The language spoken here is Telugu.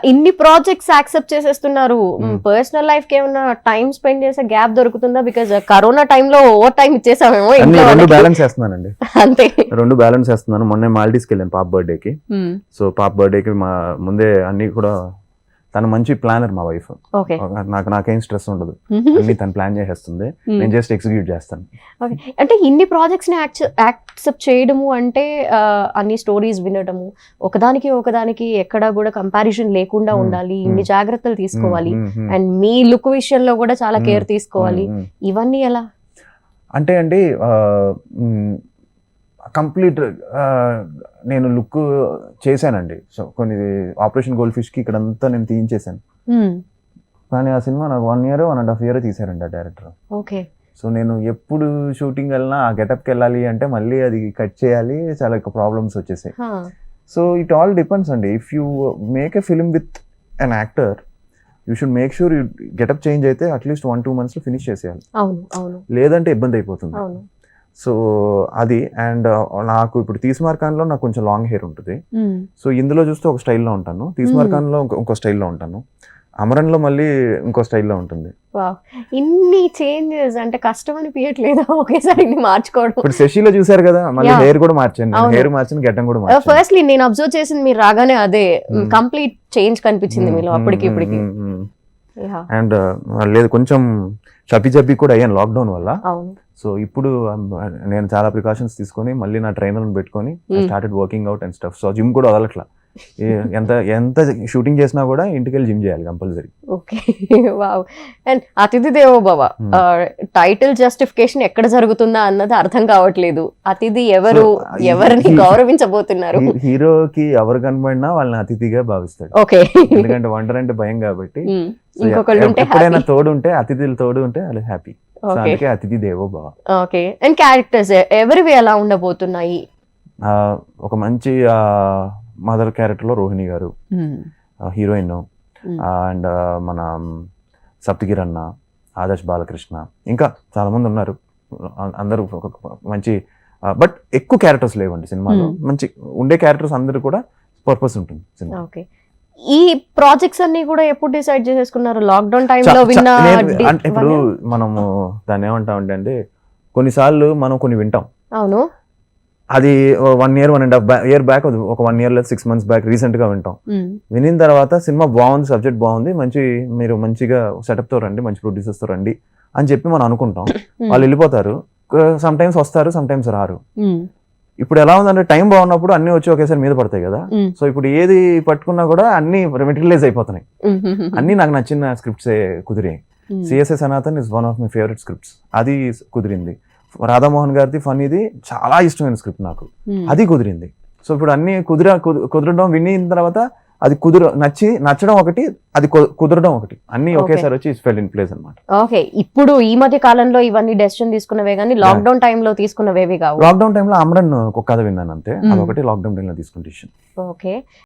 ఇన్ని ప్రాజెక్ట్స్ యాక్సెప్ట్ చేసేస్తున్నారు. పర్సనల్ లైఫ్ కి ఏమన్నా టైం స్పెండ్ చేసే గ్యాప్ దొరుకుతుందా? బికాజ్ కరోనా టైంలో ఓవర్ టైం ఇచ్చేసామేమో రెండు బ్యాలెన్స్ చేస్తున్నానండి. అంతే, రెండు బ్యాలెన్స్ చేస్తున్నాను. మొన్నే మాల్డీస్కి వెళ్ళాను పాప బర్త్డేకి. సో పాప బర్త్డేకి మా ముందే అన్ని కూడా, తను మంచి ప్లానర్ మా వైఫ్. నాకేం స్ట్రెస్ ఉండదు, అన్ని తను ప్లాన్ చేసేస్తుంది, నేను జస్ట్ ఎగ్జిక్యూట్ చేస్తాను. అంటే ఇన్ని ప్రాజెక్ట్స్ ని యాక్సెప్ట్ చేయడము అంటే అన్ని స్టోరీస్ వినడము, ఒకదానికి ఎక్కడ కూడా కంపారిజన్ లేకుండా ఉండాలి, ఇన్ని జాగ్రత్తలు తీసుకోవాలి, అండ్ మీ లుక్ విషయంలో కూడా చాలా కేర్ తీసుకోవాలి, ఇవన్నీ ఎలా? అంటే అండి కంప్లీట్ నేను లుక్ చేశానండి. సో కొన్ని ఆపరేషన్ గోల్డ్ ఫిష్ కి ఇక్కడంతా నేను తీయించేశాను. కానీ ఆ సినిమా నాకు 1 year 1.5 year తీసారండి ఆ డైరెక్టర్. ఓకే. సో నేను ఎప్పుడు షూటింగ్ వెళ్ళినా ఆ గెటప్కి వెళ్ళాలి అంటే మళ్ళీ అది కట్ చేయాలి, చాలా ప్రాబ్లమ్స్ వచ్చేసాయి. సో ఇట్ ఆల్ డిపెండ్స్ అండి. If you make a film with an actor, you should make sure you getup change అయితే అట్లీస్ట్ 1-2 months లో ఫినిష్ చేసేయాలి, లేదంటే ఇబ్బంది అయిపోతుంది. సో అది. అండ్ నాకు ఇప్పుడు తీస్మార్కాన్లో నాకు కొంచెం లాంగ్ హెయిర్ ఉంటుంది. సో ఇందులో చూస్తే ఒక స్టైల్లో ఉంటాను, తీస్మార్కాన్లో ఇంకో స్టైల్లో ఉంటాను, అమరన్లో మళ్ళీ ఇంకో స్టైల్లో ఉంటుంది. ఇన్ని చేంజెస్ అంటే కష్టం అనిపించట్లేదా ఒకేసారి మార్చుకోవడం? ఇప్పుడు శశిలో చూసారు కదా, మళ్ళీ హెయిర్ కూడా మార్చాను, హెయిర్ మార్చాను, గడ్డం కూడా మార్చాను. ఫస్ట్లీ నేను అబ్జర్వ్ చేసింది మీరు రాగానే అదే కంప్లీట్ చేంజ్ కనిపించింది మీలో అప్పటికి ఇప్పటికి. అండ్ లేదు కొంచెం చప్పి కూడా అయ్యాను లాక్డౌన్ వల్ల. సో ఇప్పుడు నేను చాలా ప్రికాషన్స్ తీసుకొని మళ్ళీ నా ట్రైనర్ని పెట్టుకొని started working out and stuff. So gym కూడా వదలట్లా, ఎంత షూటింగ్ చేసినా కూడా ఇంటికి వెళ్ళి జిమ్ చేయాలి కంపల్సరీ. Okay, wow. అండ్ అతిథి దేవో భవ టైటిల్ జస్టిఫికేషన్ ఎక్కడ జరుగుతుందా అన్నది అర్థం కావట్లేదు. అతిథి ఎవరిని గౌరవించబోతున్నారు? హీరోకి ఎవరు కనబడినా వాళ్ళని అతిథిగా భావిస్తాడు. ఓకే, ఎందుకంటే ఒంటరంటే భయం కాబట్టి. ఎప్పుడైనా తోడు ఉంటే, అతిథులు తోడు ఉంటే వాళ్ళు హ్యాపీ. అందుకే అతిథి దేవో భవ. ఓకే. అండ్ క్యారెక్టర్స్ ఎవరివి ఎలా ఉండబోతున్నాయి? ఒక మంచి మదర్ క్యారెక్టర్లో రోహిణి గారు హీరోయిన్, అండ్ మన సప్తగిరి అన్న, ఆదర్శ్ బాలకృష్ణ, ఇంకా చాలా మంది ఉన్నారు. అందరూ మంచి, బట్ ఎక్కువ క్యారెక్టర్స్ లేవండి సినిమాలో. మంచి ఉండే క్యారెక్టర్స్ అందరూ కూడా పర్పస్ ఉంటుంది సినిమా. ఓకే. ఈ ప్రాజెక్ట్స్ అన్ని కూడా ఎప్పుడు డిసైడ్ చేసేసుకున్నారు? లాక్డౌన్ టైంలో విన్నా? అంటే ఇప్పుడు మనము దాన్ని ఏమంటామంటే అండి, కొన్నిసార్లు మనం కొన్ని వింటాం. అవును. అది 1 year 1.5 year బ్యాక్, ఒక 1 year 6 months బ్యాక్ రీసెంట్ గా వింటాం. వినిన తర్వాత సినిమా బాగుంది, సబ్జెక్ట్ బాగుంది, మీరు మంచిగా సెటప్ తో రండి, మంచి ప్రొడ్యూసర్స్ తో రండి అని చెప్పి మనం అనుకుంటాం. వాళ్ళు వెళ్ళిపోతారు, సమ్ టైమ్స్ వస్తారు, సమ్ టైమ్స్ రారు. ఇప్పుడు ఎలా ఉందంటే టైం బాగున్నప్పుడు అన్ని వచ్చి ఒకేసారి మీద పడతాయి కదా. సో ఇప్పుడు ఏది పట్టుకున్నా కూడా అన్ని మెటీరియలైజ్ అయిపోతున్నాయి. అన్ని నాకు నచ్చిన స్క్రిప్ట్స్ కుదిరాయి. CSI Sanatan is one of my favourite scripts, అది కుదిరింది. రాధామోహన్ గారిది ఫన్నీది చాలా ఇష్టమైన స్క్రిప్ట్ నాకు, అది కుదిరింది. సో ఇప్పుడు అన్ని కుదరడం, వినిన తర్వాత అది నచ్చడం ఒకటి, అది కుదరడం ఒకటి, అన్ని ఒకేసారి వచ్చి ఫెల్ ఇన్ ప్లేస్ అన్నమాట. ఓకే. ఇప్పుడు ఈ మధ్య కాలంలో ఇవన్నీ డెసిషన్ తీసుకున్నవే కానీ లాక్డౌన్ టైంలో తీసుకున్నవేవి కావు. లాక్డౌన్ టైంలో అమరన్ ఒక కథ విన్నాను అంతే, అదొకటి లాక్డౌన్ టైంలో తీసుకున్న డిసిషన్. ఓకే.